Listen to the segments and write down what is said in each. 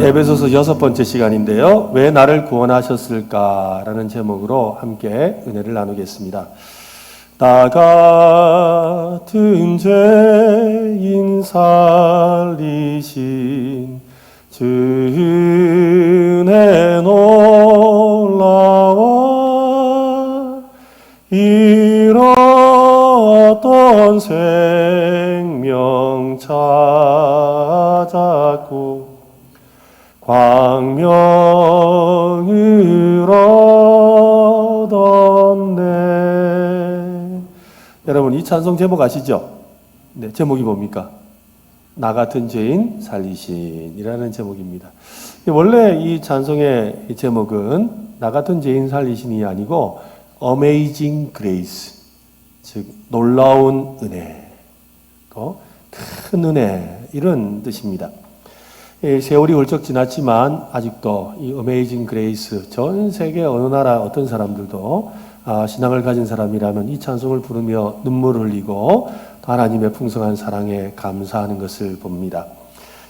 에베소서 6번째 시간인데요. 왜 나를 구원하셨을까라는 제목으로 함께 은혜를 나누겠습니다. 나 같은 죄인 살리신 주 은혜 놀라워 잃었던 생명 찾았고 광명을 얻었네. 여러분, 이 찬송 제목 아시죠? 네, 제목이 뭡니까? 나 같은 죄인 살리신이라는 제목입니다. 원래 이 찬송의 제목은 나 같은 죄인 살리신이 아니고 Amazing Grace, 즉 놀라운 은혜, 큰 은혜, 이런 뜻입니다. 세월이 훌쩍 지났지만 아직도 이 Amazing Grace, 전 세계 어느 나라 어떤 사람들도 신앙을 가진 사람이라면 이 찬송을 부르며 눈물을 흘리고 하나님의 풍성한 사랑에 감사하는 것을 봅니다.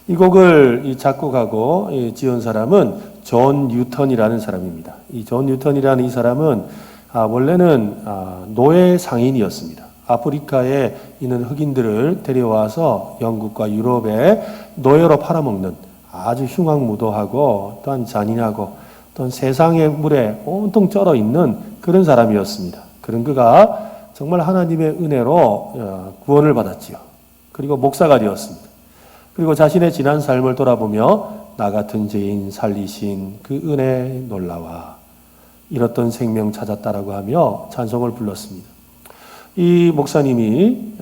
이 곡을 작곡하고 지은 사람은 존 뉴턴이라는 사람입니다. 이 존 뉴턴이라는 이 사람은 원래는 노예 상인이었습니다. 아프리카에 있는 흑인들을 데려와서 영국과 유럽에 노예로 팔아먹는 아주 흉악무도하고 또한 잔인하고 또한 세상의 물에 온통 쩔어 있는 그런 사람이었습니다. 그런 그가 정말 하나님의 은혜로 구원을 받았지요. 그리고 목사가 되었습니다. 그리고 자신의 지난 삶을 돌아보며 나 같은 죄인 살리신 그 은혜 놀라와 잃었던 생명 찾았다라고 하며 찬송을 불렀습니다. 이 목사님이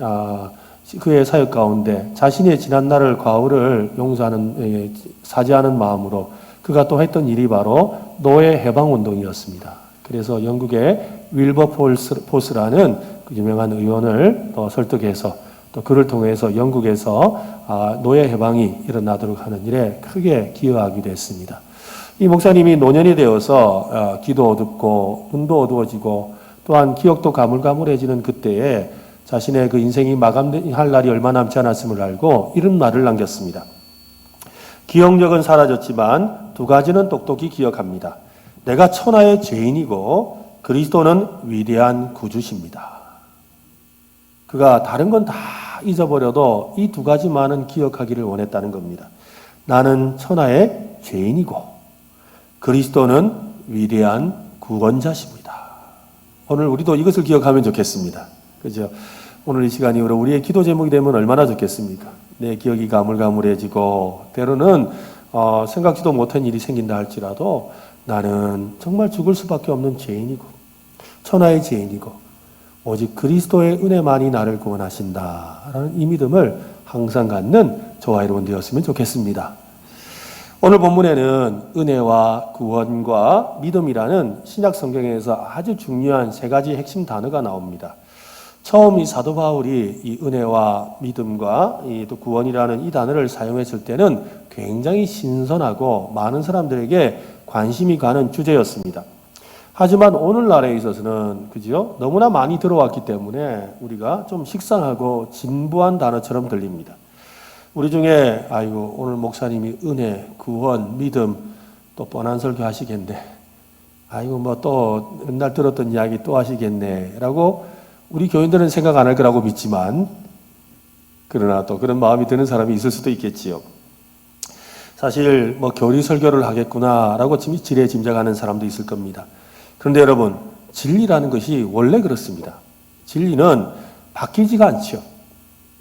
그의 사역 가운데 자신의 지난 날을 과거를 용서하는 사죄하는 마음으로 그가 또 했던 일이 바로 노예 해방 운동이었습니다. 그래서 영국의 윌버포스라는 그 유명한 의원을 또 설득해서 또 그를 통해서 영국에서 노예 해방이 일어나도록 하는 일에 크게 기여하기도 했습니다. 이 목사님이 노년이 되어서 귀도 어둡고 눈도 어두워지고 또한 기억도 가물가물해지는 그때에 자신의 그 인생이 마감할 날이 얼마 남지 않았음을 알고 이런 말을 남겼습니다. 기억력은 사라졌지만 두 가지는 똑똑히 기억합니다. 내가 천하의 죄인이고 그리스도는 위대한 구주십니다. 그가 다른 건 다 잊어버려도 이 두 가지만은 기억하기를 원했다는 겁니다. 나는 천하의 죄인이고 그리스도는 위대한 구원자십니다. 오늘 우리도 이것을 기억하면 좋겠습니다. 그죠? 오늘 이 시간이 우리의 기도 제목이 되면 얼마나 좋겠습니까? 내 기억이 가물가물해지고 때로는 생각지도 못한 일이 생긴다 할지라도 나는 정말 죽을 수밖에 없는 죄인이고 천하의 죄인이고 오직 그리스도의 은혜만이 나를 구원하신다라는 이 믿음을 항상 갖는 저와 여러분 되었으면 좋겠습니다. 오늘 본문에는 은혜와 구원과 믿음이라는 신약 성경에서 아주 중요한 세 가지 핵심 단어가 나옵니다. 처음 이 사도 바울이 이 은혜와 믿음과 또 구원이라는 이 단어를 사용했을 때는 굉장히 신선하고 많은 사람들에게 관심이 가는 주제였습니다. 하지만 오늘날에 있어서는 그죠? 너무나 많이 들어왔기 때문에 우리가 좀 식상하고 진부한 단어처럼 들립니다. 우리 중에 아이고 오늘 목사님이 은혜, 구원, 믿음 또 뻔한 설교 하시겠네. 아이고 뭐 또 옛날 들었던 이야기 또 하시겠네라고 우리 교인들은 생각 안 할 거라고 믿지만 그러나 또 그런 마음이 드는 사람이 있을 수도 있겠지요. 사실 뭐 교리 설교를 하겠구나라고 지레 짐작하는 사람도 있을 겁니다. 그런데 여러분, 진리라는 것이 원래 그렇습니다. 진리는 바뀌지가 않죠.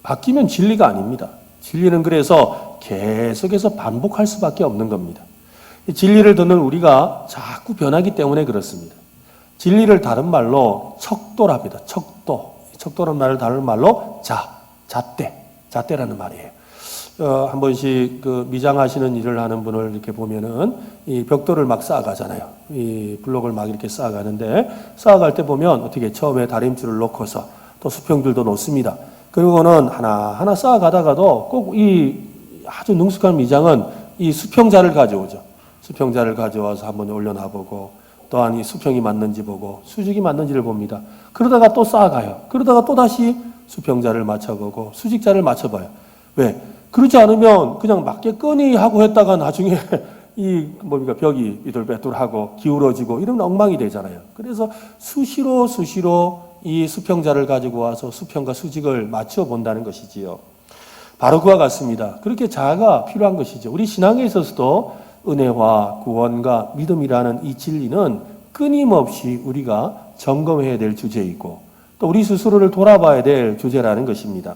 바뀌면 진리가 아닙니다. 진리는 그래서 계속해서 반복할 수밖에 없는 겁니다. 진리를 듣는 우리가 자꾸 변하기 때문에 그렇습니다. 진리를 다른 말로 척도랍니다. 척도. 척도라는 말을 다른 말로 잣대라는 말이에요. 한 번씩 그 미장하시는 일을 하는 분을 이렇게 보면은 이 벽돌을 막 쌓아가잖아요. 이 블록을 막 이렇게 쌓아가는데 쌓아갈 때 보면 어떻게 처음에 다림줄을 놓고서 또 수평줄도 놓습니다. 그리고는 하나하나 쌓아가다가도 꼭 이 아주 능숙한 미장은 이 수평자를 가져오죠. 수평자를 가져와서 한번 올려놔보고 또한 이 수평이 맞는지 보고 수직이 맞는지를 봅니다. 그러다가 또 쌓아가요. 그러다가 또 다시 수평자를 맞춰보고 수직자를 맞춰봐요. 왜? 그렇지 않으면 그냥 맞겠거니 하고 했다가 나중에 벽이 삐뚤빼뚤하고 기울어지고 이러면 엉망이 되잖아요. 그래서 수시로 이 수평자를 가지고 와서 수평과 수직을 맞춰 본다는 것이지요. 바로 그와 같습니다. 그렇게 자아가 필요한 것이죠. 우리 신앙에 있어서도 은혜와 구원과 믿음이라는 이 진리는 끊임없이 우리가 점검해야 될 주제이고 또 우리 스스로를 돌아봐야 될 주제라는 것입니다.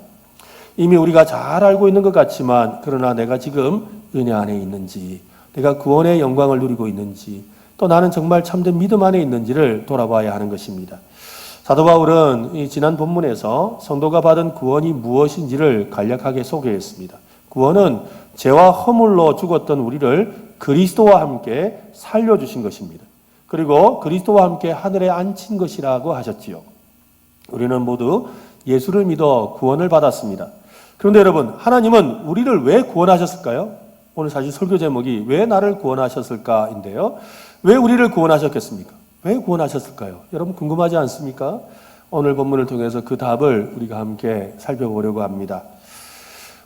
이미 우리가 잘 알고 있는 것 같지만 그러나 내가 지금 은혜 안에 있는지, 내가 구원의 영광을 누리고 있는지, 또 나는 정말 참된 믿음 안에 있는지를 돌아봐야 하는 것입니다. 사도 바울은 이 지난 본문에서 성도가 받은 구원이 무엇인지를 간략하게 소개했습니다. 구원은 죄와 허물로 죽었던 우리를 그리스도와 함께 살려주신 것입니다. 그리고 그리스도와 함께 하늘에 앉힌 것이라고 하셨지요. 우리는 모두 예수를 믿어 구원을 받았습니다. 그런데 여러분, 하나님은 우리를 왜 구원하셨을까요? 오늘 사실 설교 제목이 왜 나를 구원하셨을까인데요. 왜 우리를 구원하셨겠습니까? 왜 구원하셨을까요? 여러분 궁금하지 않습니까? 오늘 본문을 통해서 그 답을 우리가 함께 살펴보려고 합니다.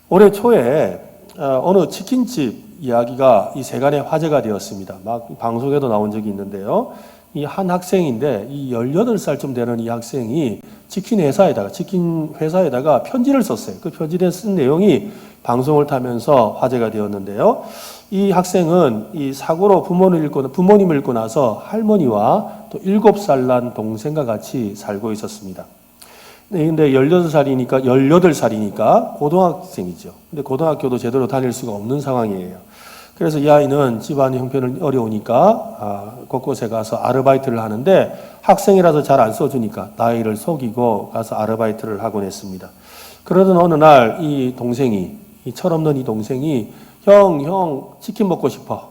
올해 초에 어느 치킨집 이야기가 이 세간에 화제가 되었습니다. 막 방송에도 나온 적이 있는데요. 이 한 학생인데 이 18살쯤 되는 이 학생이 치킨 회사에다가 편지를 썼어요. 그 편지에 쓴 내용이 방송을 타면서 화제가 되었는데요. 이 학생은 이 사고로 부모님을 잃고 나서 할머니와 또 7살 난 동생과 같이 살고 있었습니다. 근데 18살이니까 고등학생이죠. 근데 고등학교도 제대로 다닐 수가 없는 상황이에요. 그래서 이 아이는 집안 형편이 어려우니까 곳곳에 가서 아르바이트를 하는데 학생이라서 잘 안 써주니까 나이를 속이고 가서 아르바이트를 하곤 했습니다. 그러던 어느 날 이 철없는 이 동생이 형 치킨 먹고 싶어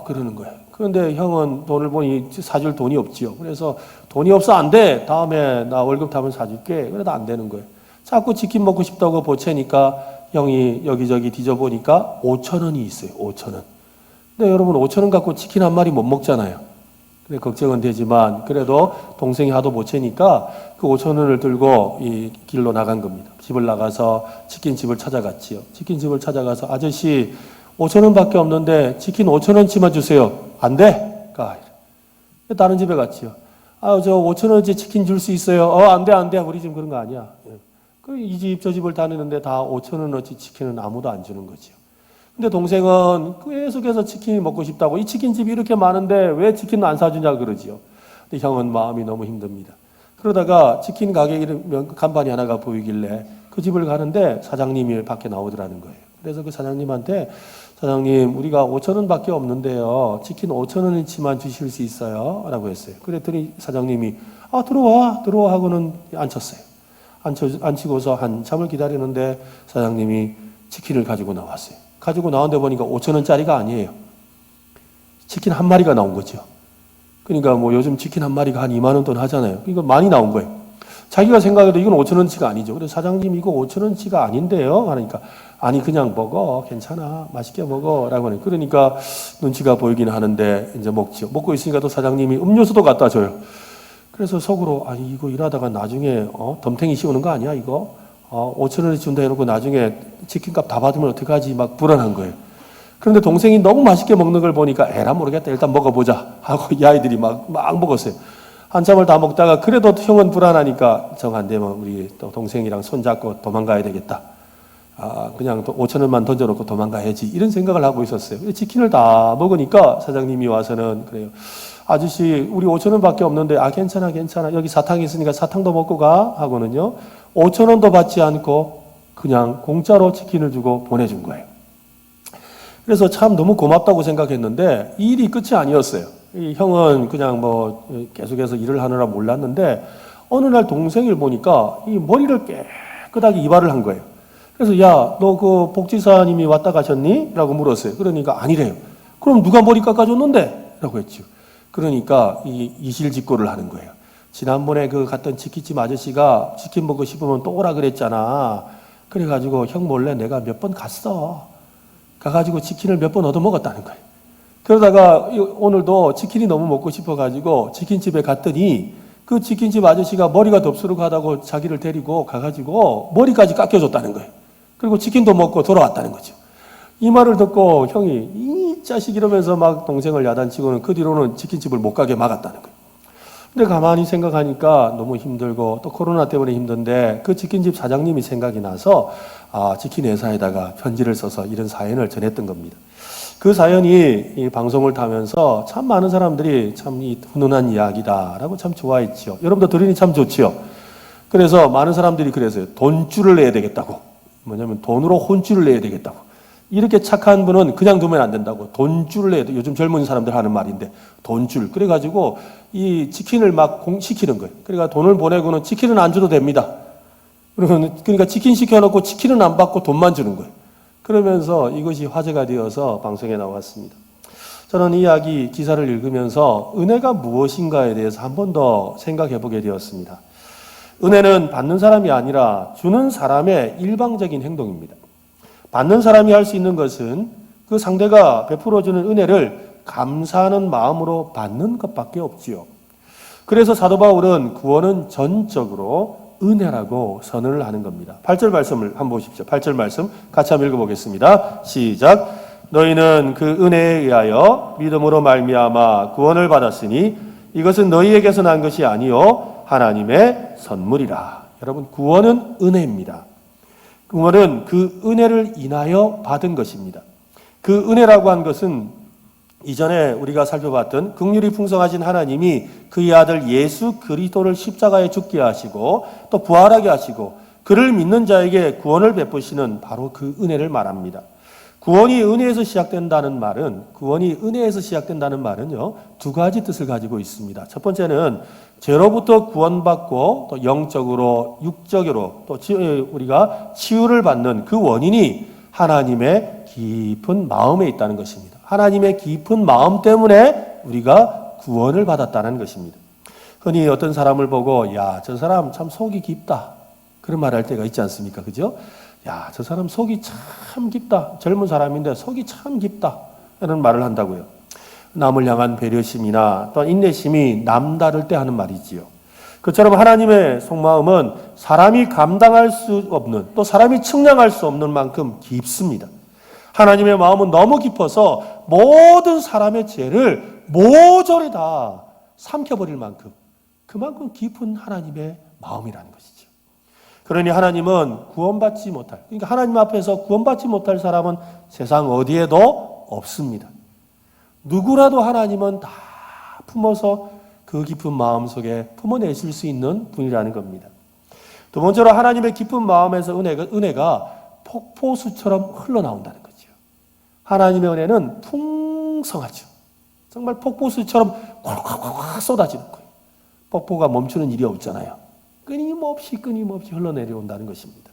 그러는 거예요. 그런데 형은 돈을 보니 사줄 돈이 없지요. 그래서 돈이 없어 안 돼. 다음에 나 월급 타면 사줄게. 그래도 안 되는 거예요. 자꾸 치킨 먹고 싶다고 보채니까 형이 여기저기 뒤져보니까 5,000원이 있어요. 5,000원. 근데 여러분 5,000원 갖고 치킨 한 마리 못 먹잖아요. 근데 걱정은 되지만 그래도 동생이 하도 보채니까 그 5,000원을 들고 이 길로 나간 겁니다. 집을 나가서 치킨집을 찾아갔지요. 치킨집을 찾아가서 아저씨 5,000원밖에 없는데 치킨 5,000원치만 주세요. 안 돼? 다른 집에 갔지요. 저 5,000원어치 치킨 줄 수 있어요. 안 돼. 우리 집 그런 거 아니야. 이 집 저 집을 다니는데 다 5,000원어치 치킨은 아무도 안 주는 거죠. 근데 동생은 계속해서 치킨이 먹고 싶다고 이 치킨집이 이렇게 많은데 왜 치킨을 안 사주냐 그러지요. 근데 형은 마음이 너무 힘듭니다. 그러다가 치킨 가게 이름 간판이 하나가 보이길래 그 집을 가는데 사장님이 밖에 나오더라는 거예요. 그래서 그 사장님한테 사장님 우리가 5,000원밖에 없는데요. 치킨 5,000원어치만 주실 수 있어요? 라고 했어요. 그랬더니 사장님이 들어와 하고는 앉혔어요. 앉히고서 한참을 기다리는데 사장님이 치킨을 가지고 나왔어요. 가지고 나왔는데 보니까 5,000원짜리가 아니에요. 치킨 한 마리가 나온 거죠. 그러니까 요즘 치킨 한 마리가 한 2만 원 돈 하잖아요. 그러니까 많이 나온 거예요. 자기가 생각해도 이건 5,000원치가 아니죠. 그래서 사장님 이거 5,000원치가 아닌데요. 하니까 아니 그냥 먹어. 괜찮아. 맛있게 먹어. 라고 하네요. 그러니까 눈치가 보이긴 하는데 이제 먹죠. 먹고 있으니까 또 사장님이 음료수도 갖다 줘요. 그래서 속으로 이거 일하다가 나중에 덤탱이 씌우는 거 아니야 이거? 5,000원을 준다 해놓고 나중에 치킨값 다 받으면 어떡하지? 막 불안한 거예요. 그런데 동생이 너무 맛있게 먹는 걸 보니까 에라 모르겠다. 일단 먹어보자 하고 이 아이들이 막 먹었어요. 한참을 다 먹다가 그래도 형은 불안하니까 정 안 되면 우리 또 동생이랑 손잡고 도망가야 되겠다. 그냥 5,000원만 던져놓고 도망가야지. 이런 생각을 하고 있었어요. 치킨을 다 먹으니까 사장님이 와서는 그래요. 아저씨 우리 5,000원밖에 없는데 괜찮아 여기 사탕이 있으니까 사탕도 먹고 가 하고는요 5,000원도 받지 않고 그냥 공짜로 치킨을 주고 보내준 거예요. 그래서 참 너무 고맙다고 생각했는데 이 일이 끝이 아니었어요. 이 형은 그냥 계속해서 일을 하느라 몰랐는데 어느 날 동생을 보니까 이 머리를 깨끗하게 이발을 한 거예요. 그래서 너 그 복지사님이 왔다 가셨니? 라고 물었어요. 그러니까 아니래요. 그럼 누가 머리 깎아줬는데? 라고 했죠. 그러니까 이 이실직고를 하는 거예요. 지난번에 갔던 치킨집 아저씨가 치킨 먹고 싶으면 또 오라 그랬잖아. 그래가지고 형 몰래 내가 몇 번 갔어. 가가지고 치킨을 몇 번 얻어 먹었다는 거예요. 그러다가 오늘도 치킨이 너무 먹고 싶어가지고 치킨집에 갔더니 그 치킨집 아저씨가 머리가 덥수룩하다고 자기를 데리고 가가지고 머리까지 깎여줬다는 거예요. 그리고 치킨도 먹고 돌아왔다는 거죠. 이 말을 듣고 형이 이 자식 이러면서 막 동생을 야단치고는 그 뒤로는 치킨집을 못 가게 막았다는 거예요. 근데 가만히 생각하니까 너무 힘들고 또 코로나 때문에 힘든데 그 치킨집 사장님이 생각이 나서 치킨 회사에다가 편지를 써서 이런 사연을 전했던 겁니다. 그 사연이 이 방송을 타면서 참 많은 사람들이 참 이 훈훈한 이야기다라고 참 좋아했죠. 여러분도 들으니 참 좋지요. 그래서 많은 사람들이 그래서요. 돈줄을 내야 되겠다고. 뭐냐면 돈으로 혼줄을 내야 되겠다고. 이렇게 착한 분은 그냥 두면 안 된다고. 돈줄을 내야 돼. 요즘 젊은 사람들 하는 말인데 돈줄. 그래가지고 이 치킨을 막 시키는 거예요. 그러니까 돈을 보내고는 치킨은 안 줘도 됩니다. 그러니까 치킨 시켜놓고 치킨은 안 받고 돈만 주는 거예요. 그러면서 이것이 화제가 되어서 방송에 나왔습니다. 저는 이 이야기 기사를 읽으면서 은혜가 무엇인가에 대해서 한 번 더 생각해 보게 되었습니다. 은혜는 받는 사람이 아니라 주는 사람의 일방적인 행동입니다. 받는 사람이 할 수 있는 것은 그 상대가 베풀어주는 은혜를 감사하는 마음으로 받는 것밖에 없지요. 그래서 사도 바울은 구원은 전적으로 은혜라고 선언을 하는 겁니다. 8절 말씀을 한번 보십시오. 8절 말씀 같이 한번 읽어보겠습니다. 시작. 너희는 그 은혜에 의하여 믿음으로 말미암아 구원을 받았으니 이것은 너희에게서 난 것이 아니요 하나님의 선물이라. 여러분, 구원은 은혜입니다. 구원은 그 은혜를 인하여 받은 것입니다. 그 은혜라고 한 것은 이전에 우리가 살펴봤던 긍휼이 풍성하신 하나님이 그의 아들 예수 그리스도를 십자가에 죽게 하시고 또 부활하게 하시고 그를 믿는 자에게 구원을 베푸시는 바로 그 은혜를 말합니다. 구원이 은혜에서 시작된다는 말은요, 두 가지 뜻을 가지고 있습니다. 첫 번째는 죄로부터 구원받고 또 영적으로, 육적으로 또 우리가 치유를 받는 그 원인이 하나님의 깊은 마음에 있다는 것입니다. 하나님의 깊은 마음 때문에 우리가 구원을 받았다는 것입니다. 흔히 어떤 사람을 보고 야, 저 사람 참 속이 깊다. 그런 말 할 때가 있지 않습니까? 그죠? 야, 저 사람 속이 참 깊다. 젊은 사람인데 속이 참 깊다. 이런 말을 한다고요. 남을 향한 배려심이나 또 인내심이 남다를 때 하는 말이지요. 그처럼 하나님의 속마음은 사람이 감당할 수 없는, 또 사람이 측량할 수 없는 만큼 깊습니다. 하나님의 마음은 너무 깊어서 모든 사람의 죄를 모조리 다 삼켜버릴 만큼, 그만큼 깊은 하나님의 마음이라는 것이죠. 그러니 하나님은 구원받지 못할, 그러니까 하나님 앞에서 구원받지 못할 사람은 세상 어디에도 없습니다. 누구라도 하나님은 다 품어서 그 깊은 마음 속에 품어내실 수 있는 분이라는 겁니다. 두 번째로 하나님의 깊은 마음에서 은혜가 폭포수처럼 흘러나온다는 거죠. 하나님의 은혜는 풍성하죠. 정말 폭포수처럼 콸콸콸 쏟아지는 거예요. 폭포가 멈추는 일이 없잖아요. 끊임없이 흘러내려온다는 것입니다.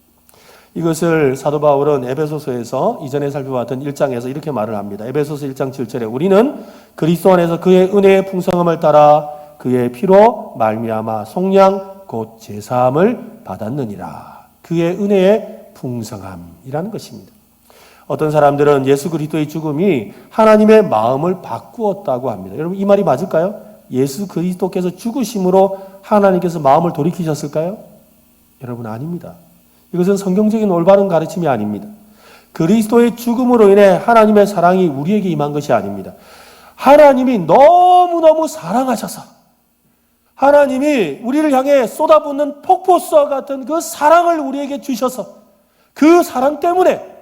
이것을 사도 바울은 에베소서에서 이전에 살펴봤던 1장에서 이렇게 말을 합니다. 에베소서 1장 7절에 우리는 그리스도 안에서 그의 은혜의 풍성함을 따라 그의 피로 말미암아 속량 곧 제사함을 받았느니라. 그의 은혜의 풍성함이라는 것입니다. 어떤 사람들은 예수 그리스도의 죽음이 하나님의 마음을 바꾸었다고 합니다. 여러분, 이 말이 맞을까요? 예수 그리스도께서 죽으심으로 하나님께서 마음을 돌이키셨을까요? 여러분, 아닙니다. 이것은 성경적인 올바른 가르침이 아닙니다. 그리스도의 죽음으로 인해 하나님의 사랑이 우리에게 임한 것이 아닙니다. 하나님이 너무너무 사랑하셔서 하나님이 우리를 향해 쏟아붓는 폭포수와 같은 그 사랑을 우리에게 주셔서 그 사랑 때문에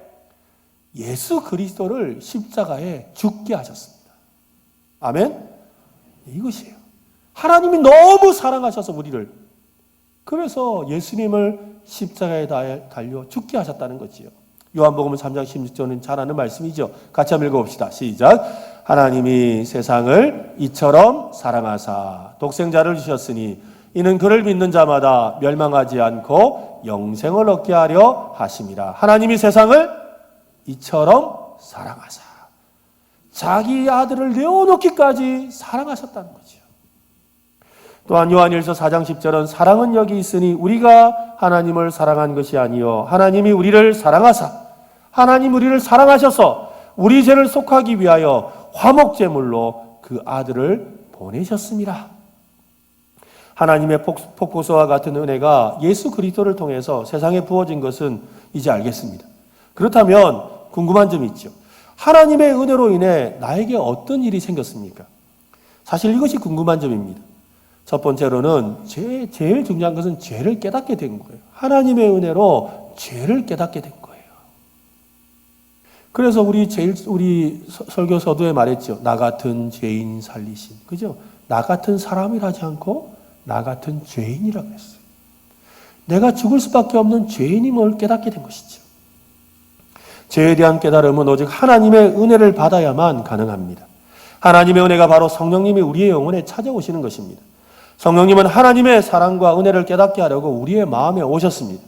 예수 그리스도를 십자가에 죽게 하셨습니다. 아멘? 이것이에요. 하나님이 너무 사랑하셔서 우리를, 그래서 예수님을 십자가에 달려 죽게 하셨다는 거지요. 요한복음 3장 16절은 잘 아는 말씀이죠. 같이 한번 읽어봅시다. 시작. 하나님이 세상을 이처럼 사랑하사 독생자를 주셨으니 이는 그를 믿는 자마다 멸망하지 않고 영생을 얻게 하려 하심이라. 하나님이 세상을 이처럼 사랑하사 자기 아들을 내어놓기까지 사랑하셨다는 거죠. 또한 요한일서 4장 10절은 사랑은 여기 있으니 우리가 하나님을 사랑한 것이 아니요 하나님이 우리를 사랑하사 하나님 우리를 사랑하셔서 우리 죄를 속하기 위하여 화목제물로 그 아들을 보내셨습니다. 하나님의 폭포수와 같은 은혜가 예수 그리스도를 통해서 세상에 부어진 것은 이제 알겠습니다. 그렇다면 궁금한 점이 있죠. 하나님의 은혜로 인해 나에게 어떤 일이 생겼습니까? 사실 이것이 궁금한 점입니다. 첫 번째로는 제일 중요한 것은 죄를 깨닫게 된 거예요. 하나님의 은혜로 죄를 깨닫게 된 거예요. 그래서 우리 설교 서두에 말했죠. 나 같은 죄인 살리신. 그죠? 나 같은 사람이라지 않고 나 같은 죄인이라고 했어요. 내가 죽을 수밖에 없는 죄인임을 깨닫게 된 것이죠. 죄에 대한 깨달음은 오직 하나님의 은혜를 받아야만 가능합니다. 하나님의 은혜가 바로 성령님이 우리의 영혼에 찾아오시는 것입니다. 성령님은 하나님의 사랑과 은혜를 깨닫게 하려고 우리의 마음에 오셨습니다.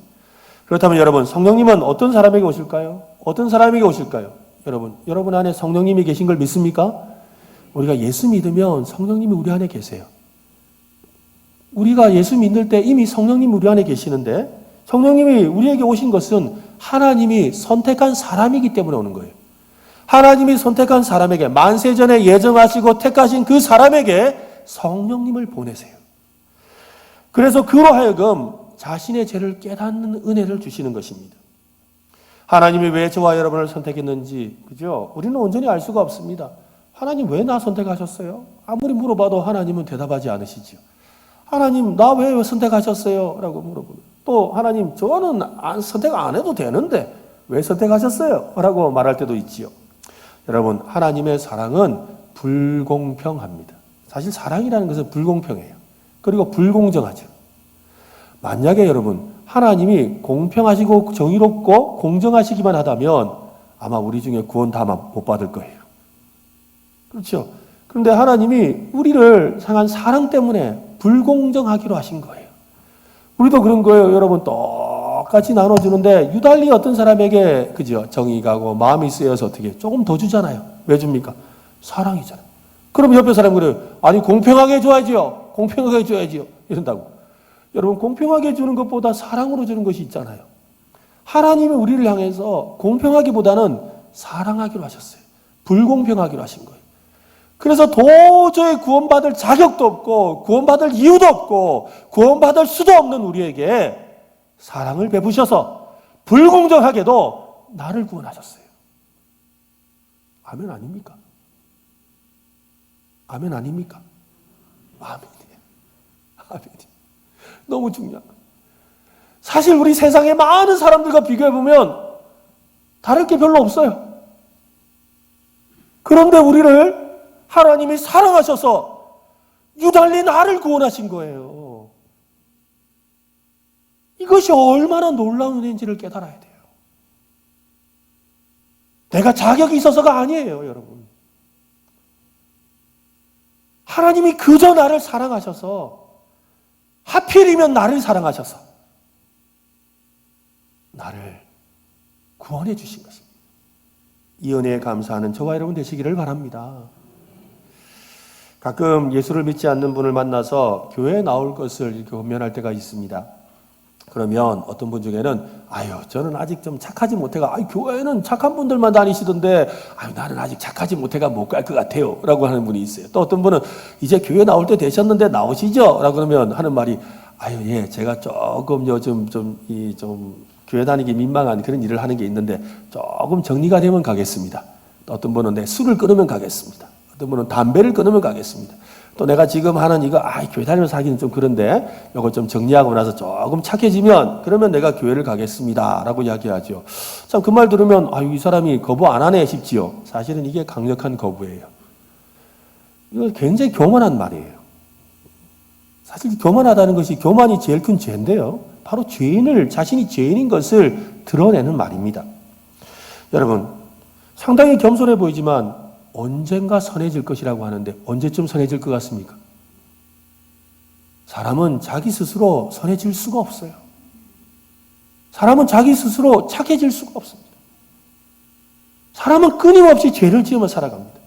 그렇다면 여러분, 성령님은 어떤 사람에게 오실까요? 어떤 사람에게 오실까요? 여러분 안에 성령님이 계신 걸 믿습니까? 우리가 예수 믿으면 성령님이 우리 안에 계세요. 우리가 예수 믿을 때 이미 성령님이 우리 안에 계시는데 성령님이 우리에게 오신 것은 하나님이 선택한 사람이기 때문에 오는 거예요. 하나님이 선택한 사람에게 만세전에 예정하시고 택하신 그 사람에게 성령님을 보내세요. 그래서 그로 하여금 자신의 죄를 깨닫는 은혜를 주시는 것입니다. 하나님이 왜 저와 여러분을 선택했는지, 그죠? 우리는 온전히 알 수가 없습니다. 하나님 왜 나 선택하셨어요? 아무리 물어봐도 하나님은 대답하지 않으시죠. 하나님, 나 왜 선택하셨어요? 라고 물어보면 또 하나님, 저는 선택 안 해도 되는데 왜 선택하셨어요? 라고 말할 때도 있지요. 여러분, 하나님의 사랑은 불공평합니다. 사실 사랑이라는 것은 불공평해요. 그리고 불공정하죠. 만약에 여러분, 하나님이 공평하시고 정의롭고 공정하시기만 하다면 아마 우리 중에 구원 다 못 받을 거예요. 그렇죠? 그런데 하나님이 우리를 향한 사랑 때문에 불공정하기로 하신 거예요. 우리도 그런 거예요. 여러분, 똑같이 나눠주는데 유달리 어떤 사람에게 그죠? 정이 가고 마음이 쓰여서 어떻게 조금 더 주잖아요. 왜 줍니까? 사랑이잖아요. 그럼 옆에 사람이 그래요. 아니, 공평하게 줘야지요. 공평하게 줘야지요. 이런다고. 여러분, 공평하게 주는 것보다 사랑으로 주는 것이 있잖아요. 하나님이 우리를 향해서 공평하기보다는 사랑하기로 하셨어요. 불공평하기로 하신 거예요. 그래서 도저히 구원받을 자격도 없고 구원받을 이유도 없고 구원받을 수도 없는 우리에게 사랑을 베푸셔서 불공정하게도 나를 구원하셨어요. 아멘 아닙니까? 아멘 아닙니까? 아멘이에요. 아멘이에요. 너무 중요한 거예요. 사실 우리 세상의 많은 사람들과 비교해보면 다를 게 별로 없어요. 그런데 우리를 하나님이 사랑하셔서 유달리 나를 구원하신 거예요. 이것이 얼마나 놀라운 은혜인지를 깨달아야 돼요. 내가 자격이 있어서가 아니에요, 여러분. 하나님이 그저 나를 사랑하셔서 하필이면 나를 사랑하셔서 나를 구원해 주신 것입니다. 이 은혜에 감사하는 저와 여러분 되시기를 바랍니다. 가끔 예수를 믿지 않는 분을 만나서 교회에 나올 것을 이렇게 권면할 때가 있습니다. 그러면 어떤 분 중에는 저는 아직 좀 착하지 못해가 교회는 착한 분들만 다니시던데 나는 아직 착하지 못해가 못 갈 것 같아요 라고 하는 분이 있어요. 또 어떤 분은 이제 교회 나올 때 되셨는데 나오시죠? 라고 그러면 하는 말이 예, 제가 조금 요즘 좀 교회 다니기 민망한 그런 일을 하는 게 있는데 조금 정리가 되면 가겠습니다. 또 어떤 분은 술을 끊으면 가겠습니다. 어떤 분은 담배를 끊으면 가겠습니다. 또 내가 지금 하는 이거 교회 다니면서 하기는 좀 그런데 이거 좀 정리하고 나서 조금 착해지면 그러면 내가 교회를 가겠습니다 라고 이야기하죠. 참 그 말 들으면 이 사람이 거부 안 하네 싶지요. 사실은 이게 강력한 거부예요. 이거 굉장히 교만한 말이에요. 사실 교만하다는 것이 교만이 제일 큰 죄인데요. 바로 자신이 죄인인 것을 드러내는 말입니다. 여러분, 상당히 겸손해 보이지만 언젠가 선해질 것이라고 하는데 언제쯤 선해질 것 같습니까? 사람은 자기 스스로 선해질 수가 없어요. 사람은 자기 스스로 착해질 수가 없습니다. 사람은 끊임없이 죄를 지으며 살아갑니다.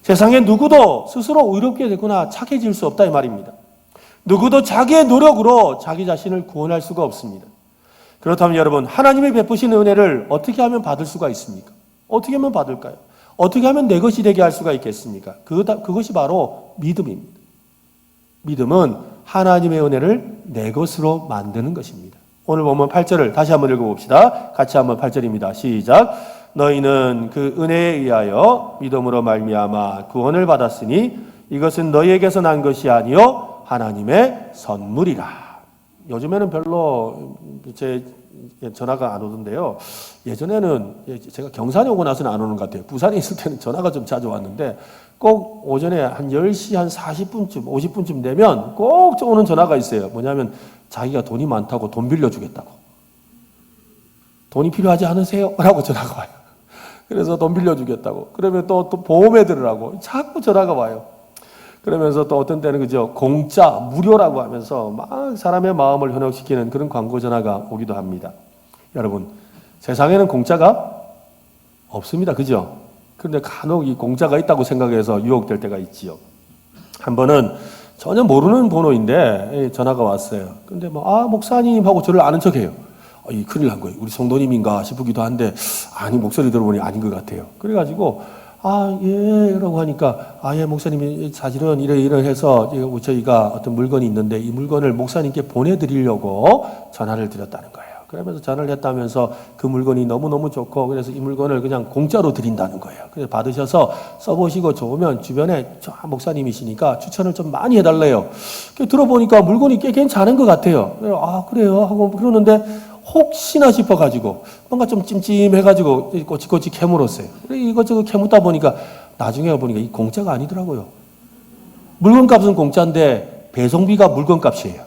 세상에 누구도 스스로 의롭게 되거나 착해질 수 없다 이 말입니다. 누구도 자기의 노력으로 자기 자신을 구원할 수가 없습니다. 그렇다면 여러분, 하나님의 베푸신 은혜를 어떻게 하면 받을 수가 있습니까? 어떻게 하면 받을까요? 어떻게 하면 내 것이 되게 할 수가 있겠습니까? 그것이 바로 믿음입니다. 믿음은 하나님의 은혜를 내 것으로 만드는 것입니다. 오늘 보면 8절을 다시 한번 읽어봅시다. 같이 한번 8절입니다. 시작. 너희는 그 은혜에 의하여 믿음으로 말미암아 구원을 받았으니 이것은 너희에게서 난 것이 아니요 하나님의 선물이라. 요즘에는 별로 제 전화가 안 오던데요. 예전에는 제가 경산에 오고 나서는 안 오는 것 같아요. 부산에 있을 때는 전화가 좀 자주 왔는데 꼭 오전에 한 10시 한 40분쯤 50분쯤 되면 꼭 오는 전화가 있어요. 뭐냐면 자기가 돈이 많다고 돈 빌려주겠다고. 돈이 필요하지 않으세요? 라고 전화가 와요. 그래서 돈 빌려주겠다고. 그러면 또 보험에 들으라고 자꾸 전화가 와요. 그러면서 또 어떤 때는 그죠, 공짜, 무료라고 하면서 막 사람의 마음을 현혹시키는 그런 광고 전화가 오기도 합니다. 여러분, 세상에는 공짜가 없습니다. 그죠? 그런데 간혹 이 공짜가 있다고 생각해서 유혹될 때가 있지요. 한 번은 전혀 모르는 번호인데 전화가 왔어요. 근데 목사님 하고 저를 아는 척해요. 큰일 난 거예요. 우리 성도님인가 싶기도 한데, 아니, 목소리 들어보니 아닌 것 같아요. 그래가지고, 예, 라고 하니까, 예, 목사님이 사실은 이러해서 저희가 어떤 물건이 있는데 이 물건을 목사님께 보내드리려고 전화를 드렸다는 거예요. 그러면서 전화를 했다면서 그 물건이 너무너무 좋고, 그래서 이 물건을 그냥 공짜로 드린다는 거예요. 그래서 받으셔서 써보시고 좋으면 주변에 목사님이시니까 추천을 좀 많이 해달래요. 들어보니까 물건이 꽤 괜찮은 것 같아요. 그래요? 하고 그러는데, 혹시나 싶어가지고 뭔가 좀 찜찜해가지고 꼬치꼬치 캐물었어요. 이것저것 캐묻다 보니까 나중에 보니까 이 공짜가 아니더라고요. 물건값은 공짜인데 배송비가 물건값이에요.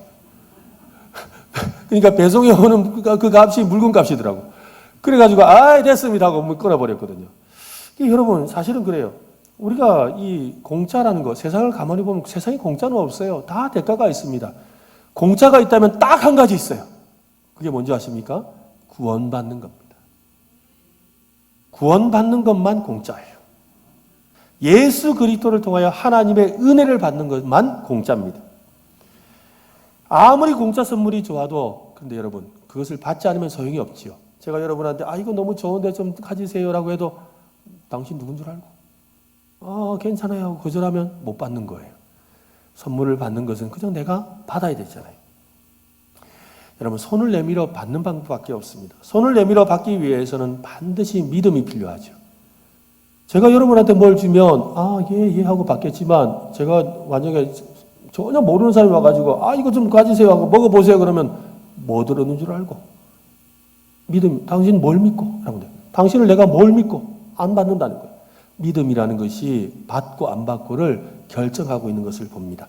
그러니까 배송해 오는 그 값이 물건값이더라고. 그래가지고 됐습니다 하고 끊어버렸거든요. 여러분 사실은 그래요. 우리가 이 공짜라는 거, 세상을 가만히 보면 세상에 공짜는 없어요. 다 대가가 있습니다. 공짜가 있다면 딱 한 가지 있어요. 그게 뭔지 아십니까? 구원받는 겁니다. 구원받는 것만 공짜예요. 예수 그리스도를 통하여 하나님의 은혜를 받는 것만 공짜입니다. 아무리 공짜 선물이 좋아도 근데 여러분 그것을 받지 않으면 소용이 없지요. 제가 여러분한테 이거 너무 좋은데 좀 가지세요라고 해도 당신 누군 줄 알고 괜찮아요 하고 거절하면 못 받는 거예요. 선물을 받는 것은 그냥 내가 받아야 되잖아요. 여러분 손을 내밀어 받는 방법밖에 없습니다. 손을 내밀어 받기 위해서는 반드시 믿음이 필요하죠. 제가 여러분한테 뭘 주면 예 하고 받겠지만 제가 만약에 전혀 모르는 사람이 와가지고 이거 좀 가지세요 하고 먹어보세요 그러면 뭐 들었는 줄 알고 믿음, 당신 뭘 믿고? 당신을 내가 뭘 믿고? 안 받는다는 거예요. 믿음이라는 것이 받고 안 받고를 결정하고 있는 것을 봅니다.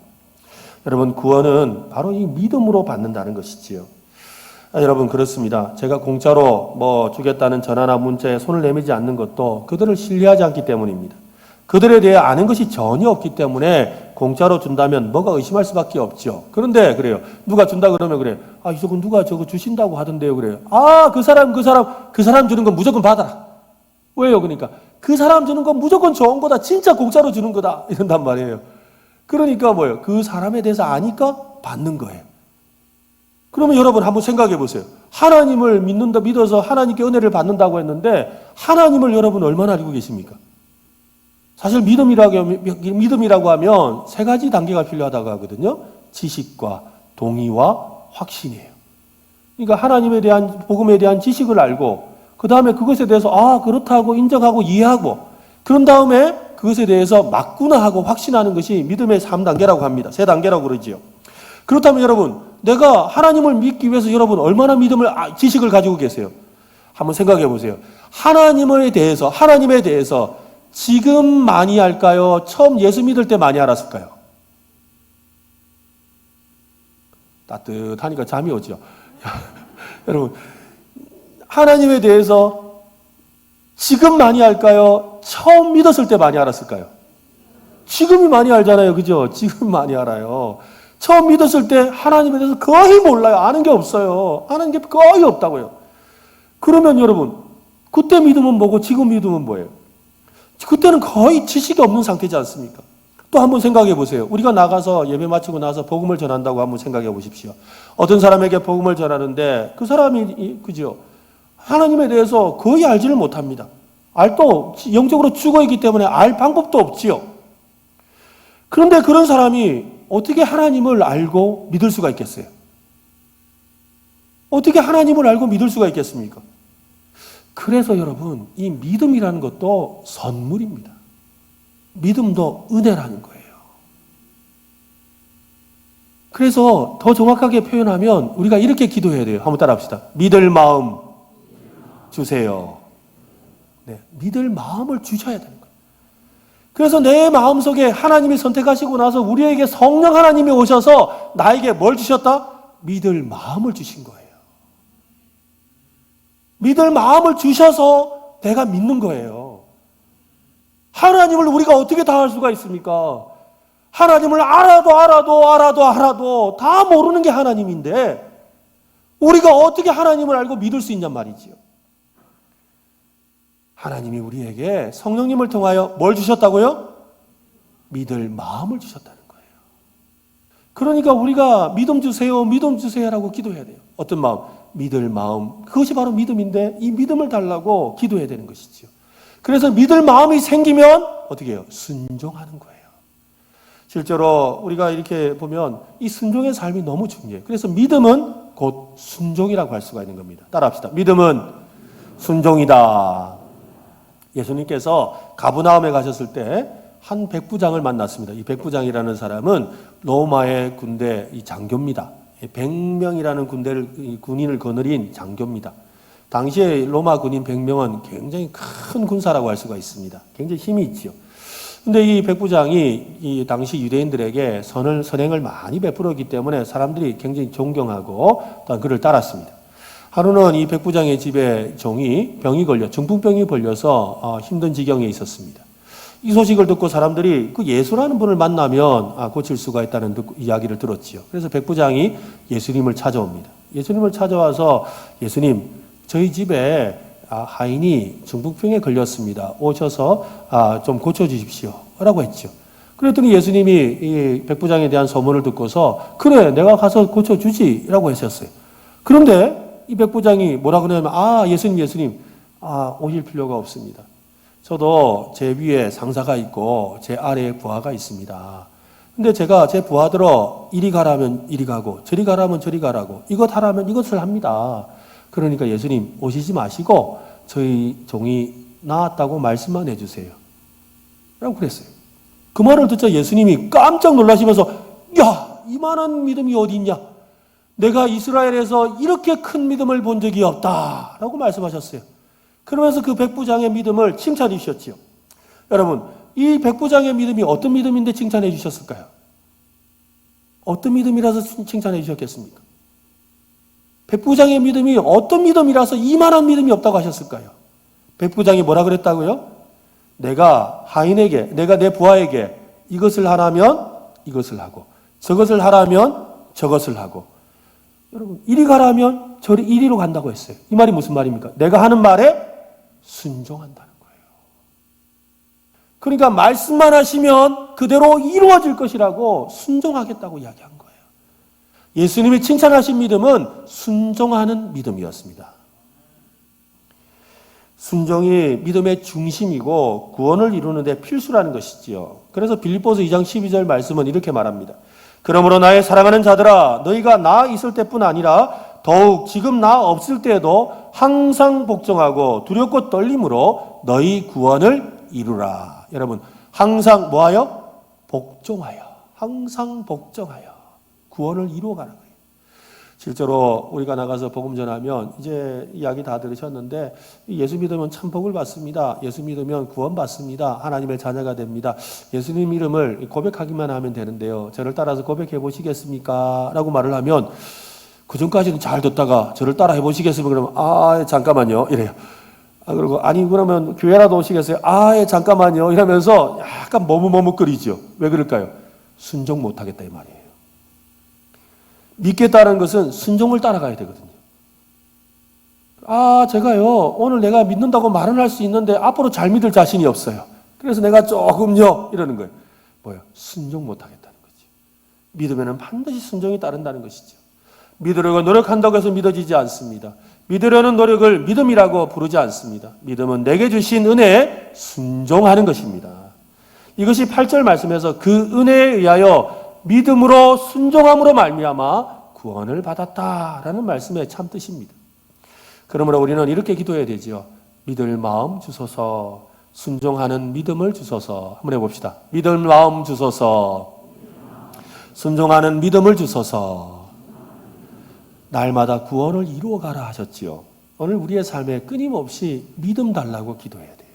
여러분 구원은 바로 이 믿음으로 받는다는 것이지요. 여러분 그렇습니다. 제가 공짜로 주겠다는 전화나 문자에 손을 내밀지 않는 것도 그들을 신뢰하지 않기 때문입니다. 그들에 대해 아는 것이 전혀 없기 때문에 공짜로 준다면 뭐가 의심할 수밖에 없죠. 그런데 그래요. 누가 준다 그러면 그래요. 저거 누가 저거 주신다고 하던데요. 그래요. 그 사람 주는 건 무조건 받아라. 왜요? 그러니까 그 사람 주는 건 무조건 좋은 거다. 진짜 공짜로 주는 거다. 이런단 말이에요. 그러니까 뭐예요? 그 사람에 대해서 아니까 받는 거예요. 그러면 여러분 한번 생각해 보세요. 하나님을 믿어서 하나님께 은혜를 받는다고 했는데 하나님을 여러분 얼마나 알고 계십니까? 사실 믿음이라고 하면 세 가지 단계가 필요하다고 하거든요. 지식과 동의와 확신이에요. 그러니까 하나님에 대한 복음에 대한 지식을 알고 그 다음에 그것에 대해서 그렇다고 인정하고 이해하고 그런 다음에 그것에 대해서 맞구나 하고 확신하는 것이 믿음의 3단계라고 합니다. 3단계라고 그러지요. 그렇다면 여러분 내가 하나님을 믿기 위해서 여러분 얼마나 지식을 가지고 계세요? 한번 생각해 보세요. 하나님에 대해서 지금 많이 할까요? 처음 예수 믿을 때 많이 알았을까요? 따뜻하니까 잠이 오죠. 여러분 하나님에 대해서 지금 많이 알까요? 처음 믿었을 때 많이 알았을까요? 지금이 많이 알잖아요. 그죠? 지금 많이 알아요. 처음 믿었을 때 하나님에 대해서 거의 몰라요. 아는 게 없어요. 아는 게 거의 없다고요. 그러면 여러분 그때 믿음은 뭐고 지금 믿음은 뭐예요? 그때는 거의 지식이 없는 상태지 않습니까? 또 한번 생각해 보세요. 우리가 나가서 예배 마치고 나서 복음을 전한다고 한번 생각해 보십시오. 어떤 사람에게 복음을 전하는데 그 사람이 그죠? 하나님에 대해서 거의 알지를 못합니다. 영적으로 죽어있기 때문에 알 방법도 없지요. 그런데 그런 사람이 어떻게 하나님을 알고 믿을 수가 있겠어요? 어떻게 하나님을 알고 믿을 수가 있겠습니까? 그래서 여러분, 이 믿음이라는 것도 선물입니다. 믿음도 은혜라는 거예요. 그래서 더 정확하게 표현하면 우리가 이렇게 기도해야 돼요. 한번 따라합시다. 믿을 마음 주세요. 네, 믿을 마음을 주셔야 되는 거예요. 그래서 내 마음속에 하나님이 선택하시고 나서 우리에게 성령 하나님이 오셔서 나에게 뭘 주셨다? 믿을 마음을 주신 거예요. 믿을 마음을 주셔서 내가 믿는 거예요. 하나님을 우리가 어떻게 다 알 수가 있습니까? 하나님을 알아도 다 모르는 게 하나님인데 우리가 어떻게 하나님을 알고 믿을 수 있냔 말이지요. 하나님이 우리에게 성령님을 통하여 뭘 주셨다고요? 믿을 마음을 주셨다는 거예요. 그러니까 우리가 믿음 주세요라고 기도해야 돼요. 어떤 마음? 믿을 마음. 그것이 바로 믿음인데 이 믿음을 달라고 기도해야 되는 것이죠. 그래서 믿을 마음이 생기면 어떻게 해요? 순종하는 거예요. 실제로 우리가 이렇게 보면 이 순종의 삶이 너무 중요해요. 그래서 믿음은 곧 순종이라고 할 수가 있는 겁니다. 따라합시다. 믿음은 순종이다. 예수님께서 가브나움에 가셨을 때 한 백부장을 만났습니다. 이 백부장이라는 사람은 로마의 군대 장교입니다. 100명이라는 군인을 거느린 장교입니다. 당시에 로마 군인 100명은 굉장히 큰 군사라고 할 수가 있습니다. 굉장히 힘이 있지요. 근데 이 백부장이 이 당시 유대인들에게 선행을 많이 베풀었기 때문에 사람들이 굉장히 존경하고 그를 따랐습니다. 하루는 이 백부장의 집에 종이 중풍병이 걸려서 힘든 지경에 있었습니다. 이 소식을 듣고 사람들이 그 예수라는 분을 만나면 고칠 수가 있다는 이야기를 들었지요. 그래서 백부장이 예수님을 찾아옵니다. 예수님을 찾아와서 예수님, 저희 집에 하인이 중풍병에 걸렸습니다. 오셔서 좀 고쳐주십시오. 라고 했죠. 그랬더니 예수님이 이 백부장에 대한 소문을 듣고서 그래, 내가 가서 고쳐주지. 라고 하셨어요. 그런데 이 백부장이 뭐라 그러냐면 예수님, 오실 필요가 없습니다. 저도 제 위에 상사가 있고 제 아래에 부하가 있습니다. 근데 제가 제 부하들어 이리 가라면 이리 가고 저리 가라면 저리 가라고 이것 하라면 이것을 합니다. 그러니까 예수님 오시지 마시고 저희 종이 나았다고 말씀만 해주세요. 라고 그랬어요. 그 말을 듣자 예수님이 깜짝 놀라시면서 이만한 믿음이 어디 있냐? 내가 이스라엘에서 이렇게 큰 믿음을 본 적이 없다. 라고 말씀하셨어요. 그러면서 그 백부장의 믿음을 칭찬해 주셨지요. 여러분, 이 백부장의 믿음이 어떤 믿음인데 칭찬해 주셨을까요? 어떤 믿음이라서 칭찬해 주셨겠습니까? 백부장의 믿음이 어떤 믿음이라서 이만한 믿음이 없다고 하셨을까요? 백부장이 뭐라 그랬다고요? 내가 내 부하에게 이것을 하라면 이것을 하고 저것을 하라면 저것을 하고 여러분, 이리 가라면 저리 이리로 간다고 했어요. 이 말이 무슨 말입니까? 내가 하는 말에 순종한다는 거예요. 그러니까 말씀만 하시면 그대로 이루어질 것이라고 순종하겠다고 이야기한 거예요. 예수님이 칭찬하신 믿음은 순종하는 믿음이었습니다. 순종이 믿음의 중심이고 구원을 이루는 데 필수라는 것이지요. 그래서 빌립보서 2장 12절 말씀은 이렇게 말합니다. 그러므로 나의 사랑하는 자들아 너희가 나 있을 때뿐 아니라 더욱 지금 나 없을 때에도 항상 복종하고 두렵고 떨림으로 너희 구원을 이루라. 여러분, 항상 뭐하여? 복종하여. 항상 복종하여. 구원을 이루어가는 거예요. 실제로 우리가 나가서 복음 전하면 이제 이야기 다 들으셨는데 예수 믿으면 참 복을 받습니다. 예수 믿으면 구원 받습니다. 하나님의 자녀가 됩니다. 예수님 이름을 고백하기만 하면 되는데요. 저를 따라서 고백해 보시겠습니까? 라고 말을 하면 그 전까지는 잘 듣다가 저를 따라 해보시겠습니까? 그러면 잠깐만요 이래요. 그리고 아니 그러면 교회라도 오시겠어요? 잠깐만요 이러면서 약간 머뭇머뭇거리죠. 왜 그럴까요? 순종 못하겠다 이 말이에요. 믿겠다는 것은 순종을 따라가야 되거든요. 제가요 오늘 내가 믿는다고 말은 할 수 있는데 앞으로 잘 믿을 자신이 없어요. 그래서 내가 조금요 이러는 거예요. 뭐요? 순종 못하겠다는 거죠. 믿으면 반드시 순종이 따른다는 것이죠. 믿으려고 노력한다고 해서 믿어지지 않습니다. 믿으려는 노력을 믿음이라고 부르지 않습니다. 믿음은 내게 주신 은혜에 순종하는 것입니다. 이것이 8절 말씀에서 그 은혜에 의하여 믿음으로 순종함으로 말미암아 구원을 받았다라는 말씀의 참 뜻입니다. 그러므로 우리는 이렇게 기도해야 되죠. 믿을 마음 주소서, 순종하는 믿음을 주소서. 한번 해봅시다. 믿을 마음 주소서, 순종하는 믿음을 주소서. 날마다 구원을 이루어가라 하셨지요. 오늘 우리의 삶에 끊임없이 믿음 달라고 기도해야 돼요.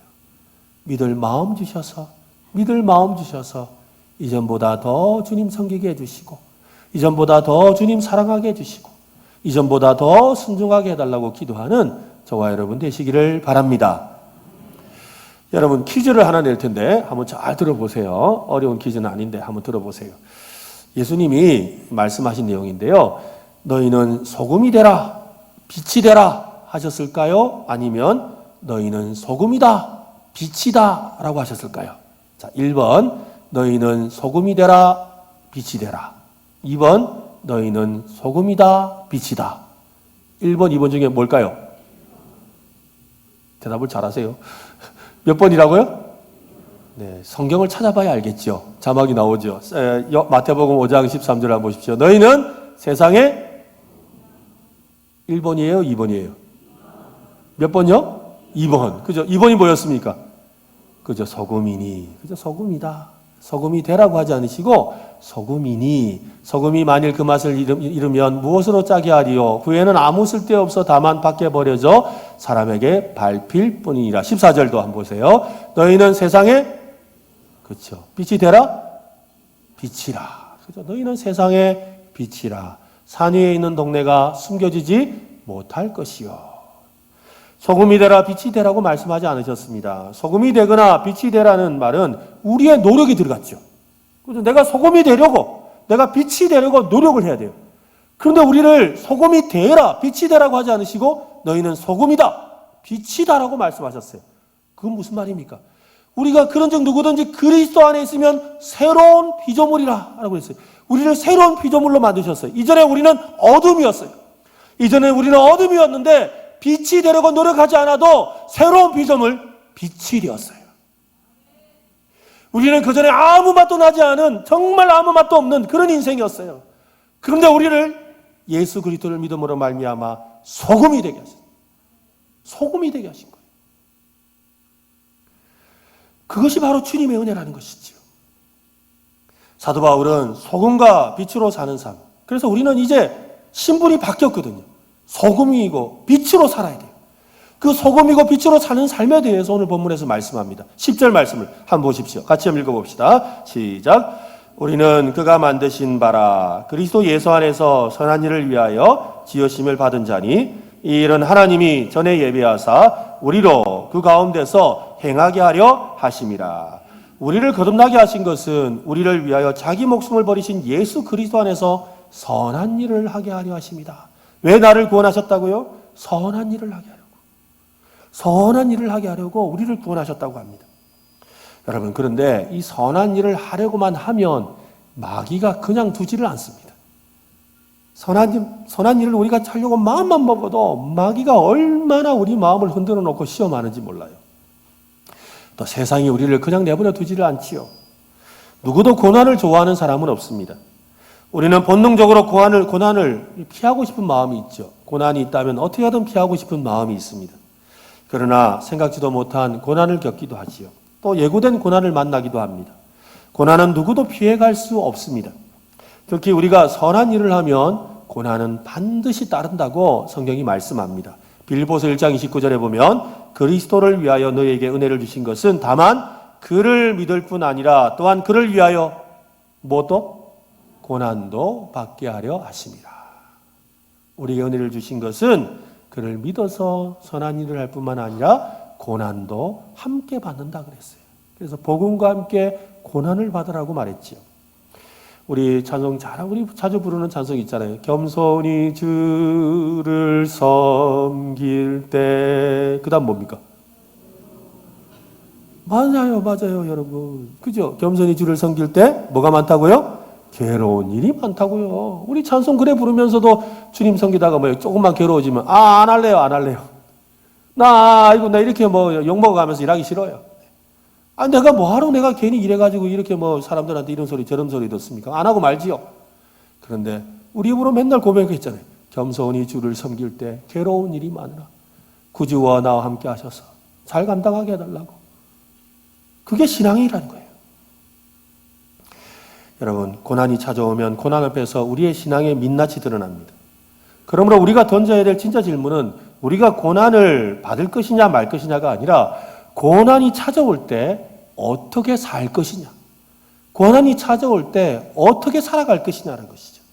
믿을 마음 주셔서, 믿을 마음 주셔서 이전보다 더 주님 섬기게 해주시고, 이전보다 더 주님 사랑하게 해주시고, 이전보다 더 순종하게 해달라고 기도하는 저와 여러분 되시기를 바랍니다. 여러분 퀴즈를 하나 낼 텐데 한번 잘 들어보세요. 어려운 퀴즈는 아닌데 한번 들어보세요. 예수님이 말씀하신 내용인데요. 너희는 소금이 되라, 빛이 되라 하셨을까요? 아니면 너희는 소금이다, 빛이다 라고 하셨을까요? 자, 1번 너희는 소금이 되라, 빛이 되라. 2번 너희는 소금이다, 빛이다. 1번, 2번 중에 뭘까요? 대답을 잘하세요. 몇 번이라고요? 네, 성경을 찾아봐야 알겠죠. 자막이 나오죠. 마태복음 5장 13절 한번 보십시오. 너희는 세상에 1번이에요? 2번이에요? 몇 번요? 2번. 그죠? 2번이 뭐였습니까? 그죠? 소금이니. 그죠? 소금이다. 소금이 되라고 하지 않으시고 소금이니, 소금이 만일 그 맛을 잃으면 무엇으로 짜게 하리요? 후에는 아무 쓸데없어 다만 밖에 버려져 사람에게 밟힐 뿐이니라. 14절도 한번 보세요. 너희는 세상에, 그렇죠, 빛이 되라, 빛이라. 그죠? 너희는 세상에 빛이라. 산 위에 있는 동네가 숨겨지지 못할 것이요. 소금이 되라, 빛이 되라고 말씀하지 않으셨습니다. 소금이 되거나 빛이 되라는 말은 우리의 노력이 들어갔죠. 그래서 내가 소금이 되려고, 내가 빛이 되려고 노력을 해야 돼요. 그런데 우리를 소금이 되라, 빛이 되라고 하지 않으시고 너희는 소금이다, 빛이다라고 말씀하셨어요. 그건 무슨 말입니까? 우리가 그런즉 누구든지 그리스도 안에 있으면 새로운 피조물이라 라고 했어요. 우리를 새로운 피조물로 만드셨어요. 이전에 우리는 어둠이었어요. 이전에 우리는 어둠이었는데 빛이 되려고 노력하지 않아도 새로운 피조물, 빛이 되었어요. 우리는 그전에 아무 맛도 나지 않은, 정말 아무 맛도 없는 그런 인생이었어요. 그런데 우리를 예수 그리스도를 믿음으로 말미암아 소금이 되게 하신, 소금이 되게 하신 거예요. 그것이 바로 주님의 은혜라는 것이죠. 사도 바울은 소금과 빛으로 사는 삶. 그래서 우리는 이제 신분이 바뀌었거든요. 소금이고 빛으로 살아야 돼요. 그 소금이고 빛으로 사는 삶에 대해서 오늘 본문에서 말씀합니다. 10절 말씀을 한번 보십시오. 같이 한번 읽어봅시다. 시작. 우리는 그가 만드신 바라 그리스도 예수 안에서 선한 일을 위하여 지으심을 받은 자니 이 일은 하나님이 전에 예비하사 우리로 그 가운데서 행하게 하려 하심이라. 우리를 거듭나게 하신 것은 우리를 위하여 자기 목숨을 버리신 예수 그리스도 안에서 선한 일을 하게 하려 하십니다. 왜 나를 구원하셨다고요? 선한 일을 하게 하려고. 선한 일을 하게 하려고 우리를 구원하셨다고 합니다. 여러분, 그런데 이 선한 일을 하려고만 하면 마귀가 그냥 두지를 않습니다. 선한 일을 우리가 하려고 마음만 먹어도 마귀가 얼마나 우리 마음을 흔들어 놓고 시험하는지 몰라요. 또 세상이 우리를 그냥 내버려 두지를 않지요. 누구도 고난을 좋아하는 사람은 없습니다. 우리는 본능적으로 고난을 피하고 싶은 마음이 있죠. 고난이 있다면 어떻게 하든 피하고 싶은 마음이 있습니다. 그러나 생각지도 못한 고난을 겪기도 하지요. 또 예고된 고난을 만나기도 합니다. 고난은 누구도 피해갈 수 없습니다. 특히 우리가 선한 일을 하면 고난은 반드시 따른다고 성경이 말씀합니다. 빌립보서 1장 29절에 보면 그리스도를 위하여 너희에게 은혜를 주신 것은 다만 그를 믿을 뿐 아니라 또한 그를 위하여 무엇도? 고난도 받게 하려 하심이라. 우리에게 은혜를 주신 것은 그를 믿어서 선한 일을 할 뿐만 아니라 고난도 함께 받는다 그랬어요. 그래서 복음과 함께 고난을 받으라고 말했지요. 우리 찬송 우리 자주 부르는 찬송 있잖아요. 겸손히 주를 섬길 때. 그 다음 뭡니까? 맞아요, 여러분. 그죠? 겸손히 주를 섬길 때 뭐가 많다고요? 괴로운 일이 많다고요. 우리 찬송 그래 부르면서도 주님 섬기다가 뭐 조금만 괴로워지면 안 할래요. 나 이렇게 욕먹어가면서 일하기 싫어요. 내가 뭐하러 내가 괜히 이래가지고 이렇게 사람들한테 이런 소리 저런 소리 듣습니까? 안 하고 말지요. 그런데 우리 입으로 맨날 고백했잖아요. 겸손히 주를 섬길 때 괴로운 일이 많으나 구주와 나와 함께 하셔서 잘 감당하게 해달라고. 그게 신앙이라는 거예요. 여러분, 고난이 찾아오면 고난 앞에서 우리의 신앙의 민낯이 드러납니다. 그러므로 우리가 던져야 될 진짜 질문은 우리가 고난을 받을 것이냐 말 것이냐가 아니라 고난이 찾아올 때 어떻게 살 것이냐, 고난이 찾아올 때 어떻게 살아갈 것이냐는 것이죠.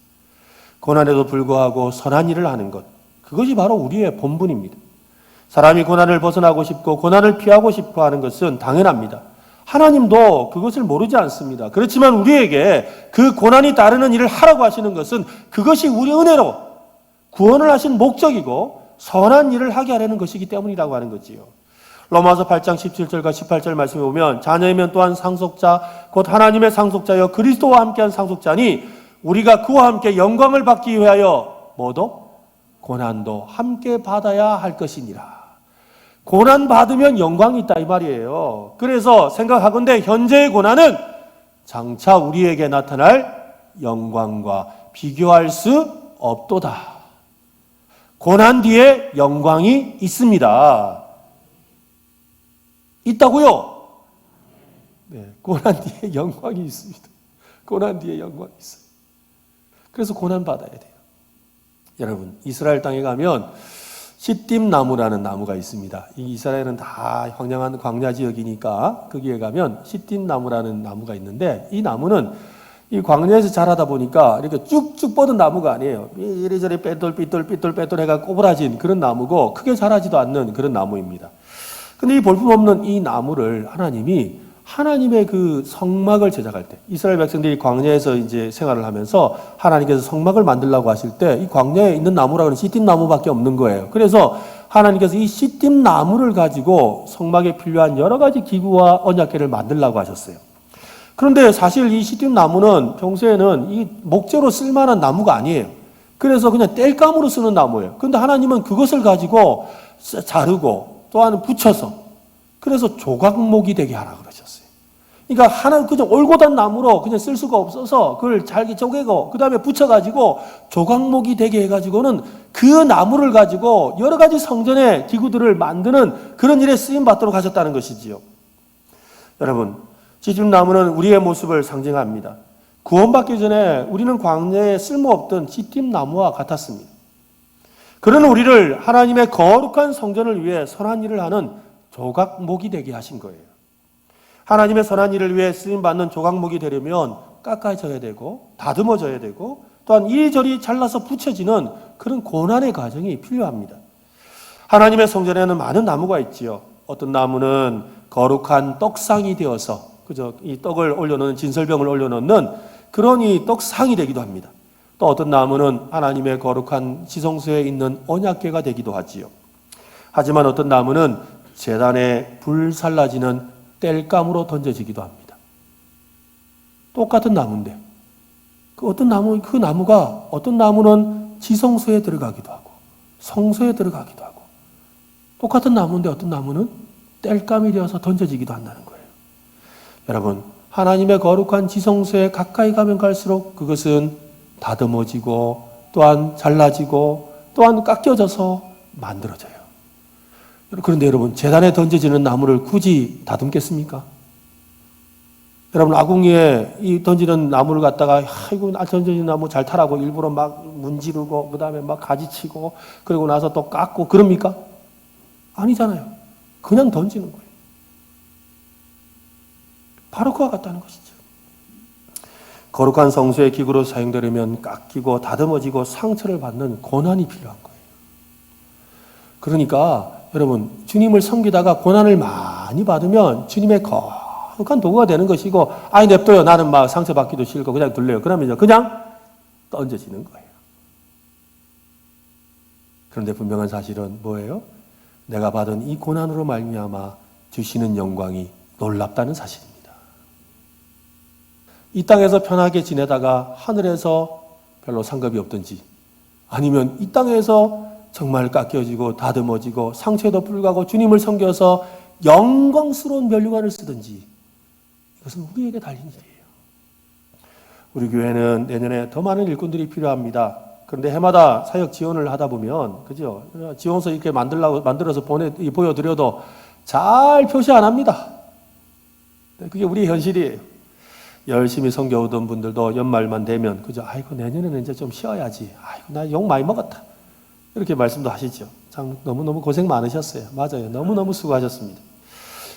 고난에도 불구하고 선한 일을 하는 것, 그것이 바로 우리의 본분입니다. 사람이 고난을 벗어나고 싶고 고난을 피하고 싶어 하는 것은 당연합니다. 하나님도 그것을 모르지 않습니다. 그렇지만 우리에게 그 고난이 따르는 일을 하라고 하시는 것은 그것이 우리 은혜로 구원을 하신 목적이고 선한 일을 하게 하려는 것이기 때문이라고 하는 거지요. 로마서 8장 17절과 18절 말씀에 보면 자녀이면 또한 상속자 곧 하나님의 상속자여 그리스도와 함께한 상속자니 우리가 그와 함께 영광을 받기 위하여 뭐도? 고난도 함께 받아야 할 것이니라. 고난 받으면 영광이 있다 이 말이에요. 그래서 생각하건대 현재의 고난은 장차 우리에게 나타날 영광과 비교할 수 없도다. 고난 뒤에 영광이 있습니다. 있다고요? 네, 고난 뒤에 영광이 있습니다. 고난 뒤에 영광이 있어요. 그래서 고난 받아야 돼요. 여러분, 이스라엘 땅에 가면 시딤 나무라는 나무가 있습니다. 이 이스라엘은 다 황량한 광야 지역이니까 거기에 가면 시딤 나무라는 나무가 있는데 이 나무는 이 광야에서 자라다 보니까 이렇게 쭉쭉 뻗은 나무가 아니에요. 이리저리 삐뚤 해가 꼬부라진 그런 나무고 크게 자라지도 않는 그런 나무입니다. 근데 이 볼품없는 이 나무를 하나님이 하나님의 그 성막을 제작할 때 이스라엘 백성들이 광야에서 이제 생활을 하면서 하나님께서 성막을 만들라고 하실 때 이 광야에 있는 나무라고 하는 시딤 나무밖에 없는 거예요. 그래서 하나님께서 이 시딤 나무를 가지고 성막에 필요한 여러 가지 기구와 언약궤를 만들라고 하셨어요. 그런데 사실 이 시딤 나무는 평소에는 이 목재로 쓸만한 나무가 아니에요. 그래서 그냥 땔감으로 쓰는 나무예요. 그런데 하나님은 그것을 가지고 자르고 또한 붙여서 그래서 조각목이 되게 하라 그러셨어요. 그러니까 하나 그냥 올곧은 나무로 그냥 쓸 수가 없어서 그걸 잘게 쪼개고 그 다음에 붙여가지고 조각목이 되게 해가지고는 그 나무를 가지고 여러 가지 성전의 기구들을 만드는 그런 일에 쓰임 받도록 하셨다는 것이지요. 여러분, 시딤나무는 우리의 모습을 상징합니다. 구원받기 전에 우리는 광야에 쓸모없던 시딤나무와 같았습니다. 그런 우리를 하나님의 거룩한 성전을 위해 선한 일을 하는 조각목이 되게 하신 거예요. 하나님의 선한 일을 위해 쓰임받는 조각목이 되려면 깎아져야 되고 다듬어져야 되고 또한 이리저리 잘라서 붙여지는 그런 고난의 과정이 필요합니다. 하나님의 성전에는 많은 나무가 있지요. 어떤 나무는 거룩한 떡상이 되어서 그저 이 떡을 올려놓는 진설병을 올려놓는 그런 이 떡상이 되기도 합니다. 또 어떤 나무는 하나님의 거룩한 지성소에 있는 언약궤가 되기도 하지요. 하지만 어떤 나무는 제단에 불살라지는 땔감으로 던져지기도 합니다. 똑같은 나무인데 그 나무가 어떤 나무는 지성소에 들어가기도 하고 성소에 들어가기도 하고 똑같은 나무인데 어떤 나무는 땔감이 되어서 던져지기도 한다는 거예요. 여러분, 하나님의 거룩한 지성소에 가까이 가면 갈수록 그것은 다듬어지고 또한 잘라지고 또한 깎여져서 만들어져요. 그런데 여러분, 제단에 던져지는 나무를 굳이 다듬겠습니까? 여러분, 아궁이에 이 던지는 나무를 갖다가 이거 던져진 나무 잘 타라고 일부러 막 문지르고 그 다음에 막 가지치고 그리고 나서 또 깎고 그럽니까? 아니잖아요. 그냥 던지는 거예요. 바로 그와 같다는 것이죠. 거룩한 성소의 기구로 사용되려면 깎이고 다듬어지고 상처를 받는 고난이 필요한 거예요. 그러니까 여러분, 주님을 섬기다가 고난을 많이 받으면 주님의 거룩한 도구가 되는 것이고 아이 냅둬요. 나는 막 상처받기도 싫고 그냥 둘래요. 그러면 그냥 던져지는 거예요. 그런데 분명한 사실은 뭐예요? 내가 받은 이 고난으로 말미암아 주시는 영광이 놀랍다는 사실입니다. 이 땅에서 편하게 지내다가 하늘에서 별로 상급이 없든지 아니면 이 땅에서 정말 깎여지고 다듬어지고 상처에도 불구하고 주님을 섬겨서 영광스러운 면류관을 쓰든지 이것은 우리에게 달린 일이에요. 우리 교회는 내년에 더 많은 일꾼들이 필요합니다. 그런데 해마다 사역 지원을 하다 보면, 그죠? 지원서 이렇게 만들어서 보여드려도 잘 표시 안 합니다. 그게 우리 현실이에요. 열심히 섬겨오던 분들도 연말만 되면, 그죠? 아이고, 내년에는 이제 좀 쉬어야지. 아이고, 나 욕 많이 먹었다. 이렇게 말씀도 하시죠. 참, 너무너무 고생 많으셨어요. 맞아요. 너무너무 수고하셨습니다.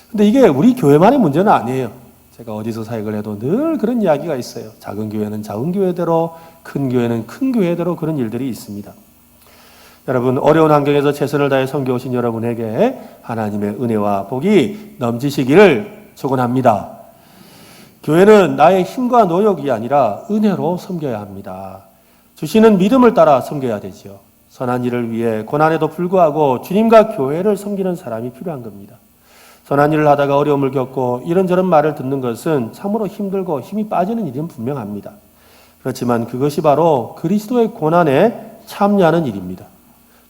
근데 이게 우리 교회만의 문제는 아니에요. 제가 어디서 사역을 해도 늘 그런 이야기가 있어요. 작은 교회는 작은 교회대로, 큰 교회는 큰 교회대로 그런 일들이 있습니다. 여러분, 어려운 환경에서 최선을 다해 섬겨오신 여러분에게 하나님의 은혜와 복이 넘치시기를 축원합니다. 교회는 나의 힘과 노력이 아니라 은혜로 섬겨야 합니다. 주시는 믿음을 따라 섬겨야 되죠. 선한 일을 위해 고난에도 불구하고 주님과 교회를 섬기는 사람이 필요한 겁니다. 선한 일을 하다가 어려움을 겪고 이런저런 말을 듣는 것은 참으로 힘들고 힘이 빠지는 일은 분명합니다. 그렇지만 그것이 바로 그리스도의 고난에 참여하는 일입니다.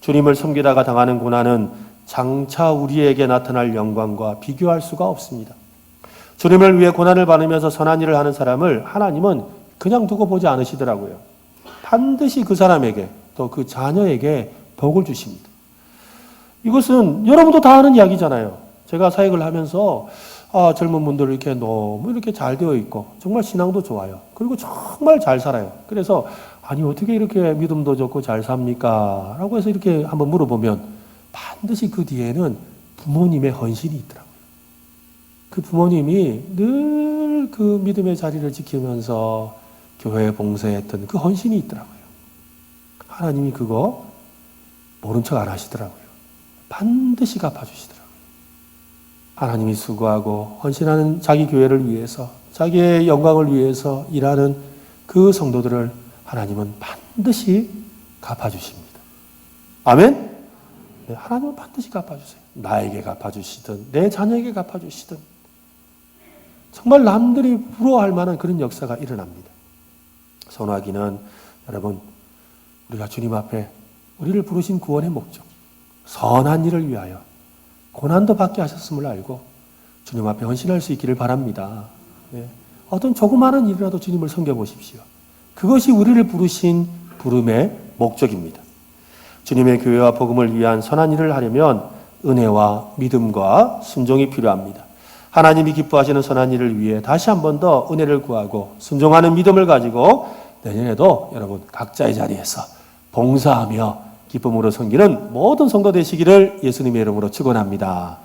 주님을 섬기다가 당하는 고난은 장차 우리에게 나타날 영광과 비교할 수가 없습니다. 주님을 위해 고난을 받으면서 선한 일을 하는 사람을 하나님은 그냥 두고 보지 않으시더라고요. 반드시 그 사람에게 또 그 자녀에게 복을 주십니다. 이것은 여러분도 다 아는 이야기잖아요. 제가 사역을 하면서 젊은 분들 이렇게 너무 이렇게 잘 되어 있고 정말 신앙도 좋아요. 그리고 정말 잘 살아요. 그래서 아니 어떻게 이렇게 믿음도 좋고 잘 삽니까? 라고 해서 이렇게 한번 물어보면 반드시 그 뒤에는 부모님의 헌신이 있더라고요. 그 부모님이 늘 그 믿음의 자리를 지키면서 교회에 봉사했던 그 헌신이 있더라고요. 하나님이 그거 모른 척 안 하시더라고요. 반드시 갚아주시더라고요. 하나님이 수고하고 헌신하는 자기 교회를 위해서, 자기의 영광을 위해서 일하는 그 성도들을 하나님은 반드시 갚아주십니다. 아멘? 네, 하나님은 반드시 갚아주세요. 나에게 갚아주시든 내 자녀에게 갚아주시든 정말 남들이 부러워할 만한 그런 역사가 일어납니다. 선화기는 여러분, 우리가 주님 앞에 우리를 부르신 구원의 목적, 선한 일을 위하여 고난도 받게 하셨음을 알고 주님 앞에 헌신할 수 있기를 바랍니다. 네. 어떤 조그마한 일이라도 주님을 섬겨보십시오. 그것이 우리를 부르신 부름의 목적입니다. 주님의 교회와 복음을 위한 선한 일을 하려면 은혜와 믿음과 순종이 필요합니다. 하나님이 기뻐하시는 선한 일을 위해 다시 한 번 더 은혜를 구하고 순종하는 믿음을 가지고 내년에도 여러분 각자의 자리에서 봉사하며 기쁨으로 섬기는 모든 성도 되시기를 예수님의 이름으로 축원합니다.